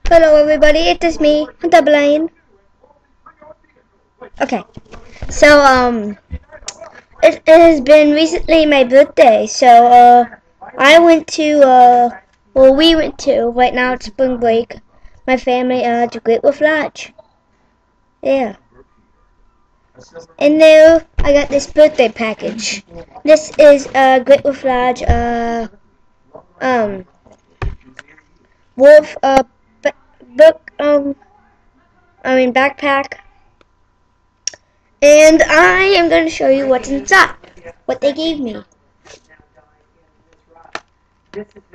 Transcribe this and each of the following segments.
Hello everybody, it is me, Hunter Blaine. Okay, so it has been recently my birthday, so I went to we went to, right now it's spring break, my family to Great Wolf Lodge. Yeah. And there I got this birthday package. This is Great Wolf Lodge um wolf book backpack. And I am going to show you what's inside, what they gave me.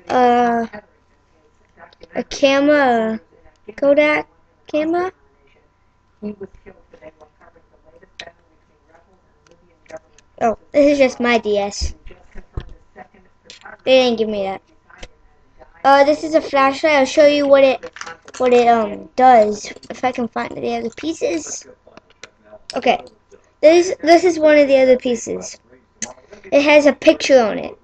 A camera, Kodak camera. Oh, this is just my DS. They didn't give me that. This is a flashlight. I'll show you what it does if I can find the other pieces. Okay, this is one of the other pieces. It has a picture on it.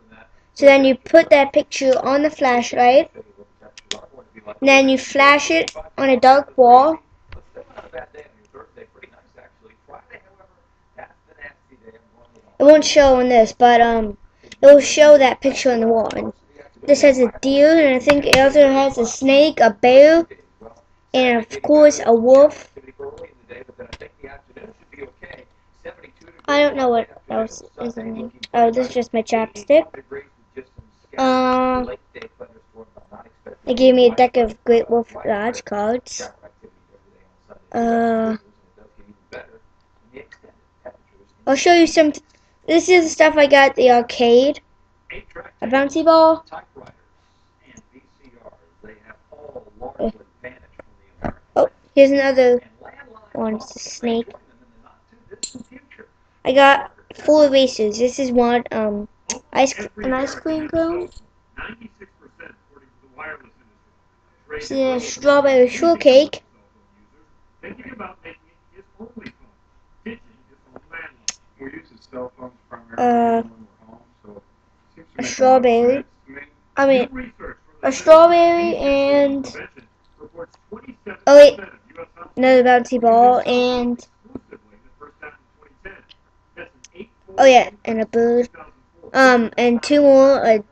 So then you put that picture on the flashlight, and then you flash it on a dark wall. It won't show on this, but it will show that picture on the wall. And this has a deer, and I think it also has a snake, a bear, and of course a wolf. I don't know what else is in there. Oh, this is just my chapstick. They gave me a deck of Great Wolf Lodge cards. I'll show you some. This is the stuff I got at the arcade. A bouncy ball. Oh, here's another one. It's a snake. I got 4 erasers. This is one an ice cream cone. This is a strawberry shortcake. A strawberry. A strawberry and another bouncy ball and and a bird. And 2 more,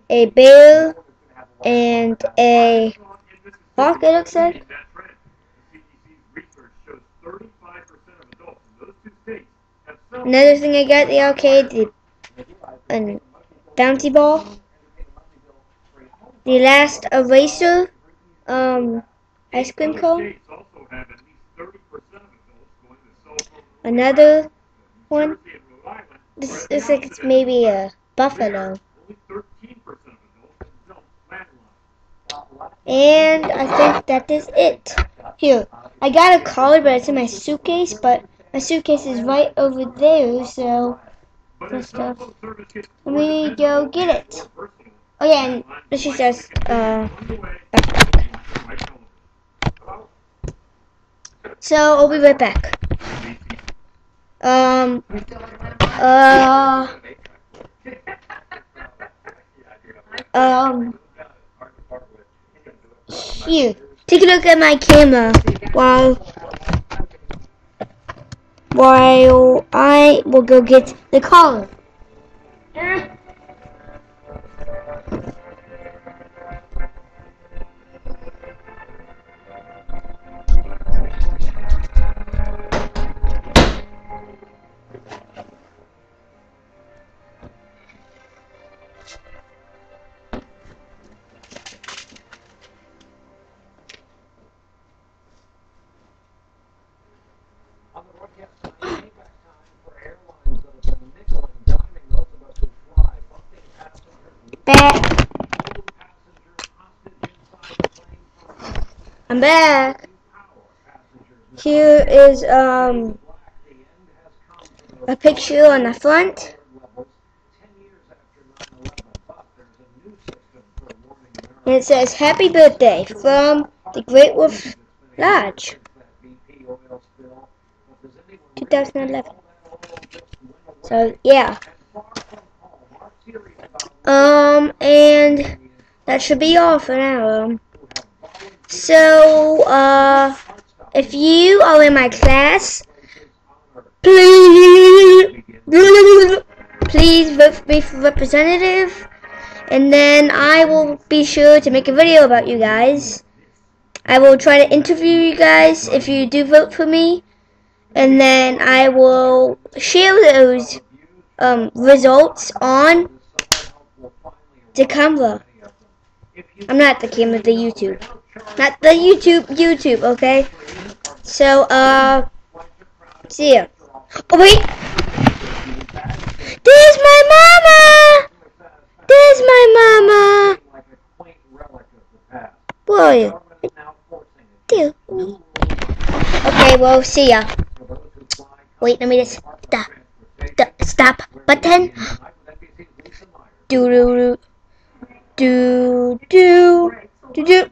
a bear and a hawk, it looks like. Another thing I got at the arcade, a bouncy ball. The last eraser, ice cream cone. Another one. This looks like it's maybe a buffalo. And I think that is it. Here, I got a card, but it's in my suitcase, but my suitcase is right over there, so this stuff. Let me go get it. Oh yeah, and this is just backpack. So I'll be right back. Here, take a look at my camera while I will go get the collar. Back. I'm back. Here is a picture on the front. And it says Happy Birthday from the Great Wolf Lodge 2011. So yeah. And that should be all for now. So, if you are in my class, please vote for me for representative, and then I will be sure to make a video about you guys. I will try to interview you guys if you do vote for me, and then I will share those results on the camera. I'm not the camera, the YouTube. Not the YouTube, okay? So, see ya. Oh, wait! There's my mama! There's my mama! Where are you? There. Okay, well, see ya. Wait, let me just stop button. Do do do do do do do.